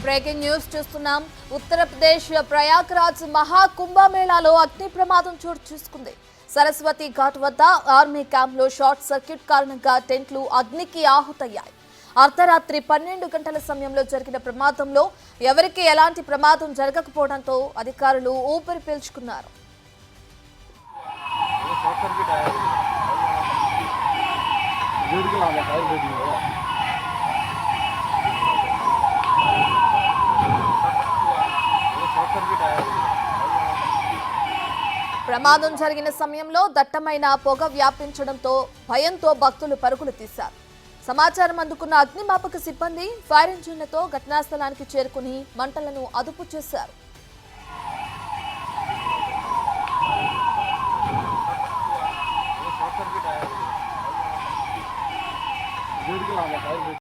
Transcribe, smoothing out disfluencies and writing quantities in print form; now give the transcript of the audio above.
Breaking news చూస్తున్నాం. ఉత్తరప్రదేశ్ ప్రయాగ్రాజ్ మహాకుంభమేళాలో అగ్ని ప్రమాదం చోటు చేసుకుంది. సరస్వతి ఘాట్ వద్ద ఆర్మీ క్యాంప్లో షార్ట్ సర్క్యూట్ కారణంగా టెంట్లు అగ్నికి ఆహుతయ్యాయి. అర్ధరాత్రి 12 గంటల సమయంలో జరిగిన ప్రమాదంలో ఎవరికీ ఎలాంటి ప్రమాదం జరగకపోవడంతో అధికారులు ఊపిరి పీల్చుకున్నారు. ప్రమాదం జరిగిన సమయంలో దట్టమైన పొగ వ్యాపించడంతో భయంతో భక్తులు పరుగులు తీశారు. సమాచారం అందుకున్న అగ్నిమాపక సిబ్బంది ఫైర్ ఇంజిన్లతో ఘటనా స్థలానికి చేరుకుని మంటలను అదుపు చేశారు.